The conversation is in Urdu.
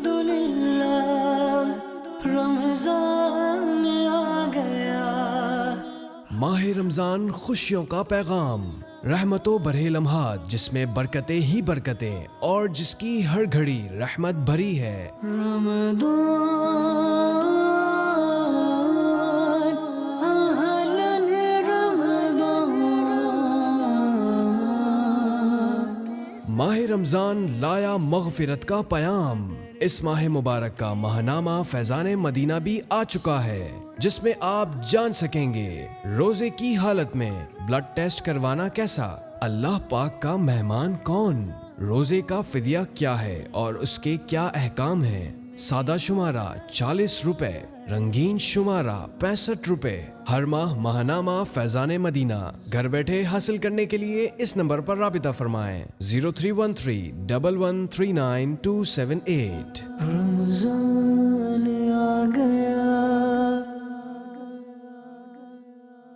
الحمدللہ رمضان آ گیا. ماہ رمضان خوشیوں کا پیغام، رحمت و برہے لمحات جس میں برکتیں ہی برکتیں اور جس کی ہر گھڑی رحمت بھری ہے. رمضان اہلاً رمضان. ماہ رمضان لایا مغفرت کا پیام. اس ماہ مبارک کا ماہنامہ فیضان مدینہ بھی آ چکا ہے، جس میں آپ جان سکیں گے روزے کی حالت میں بلڈ ٹیسٹ کروانا کیسا، اللہ پاک کا مہمان کون، روزے کا فدیہ کیا ہے اور اس کے کیا احکام ہیں. سادہ شمارہ 40 روپے، رنگین شمارہ 65 روپے. ہر ماہ ماہنامہ فیضان مدینہ گھر بیٹھے حاصل کرنے کے لیے اس نمبر پر رابطہ فرمائیں 0313 1139 278. رمضان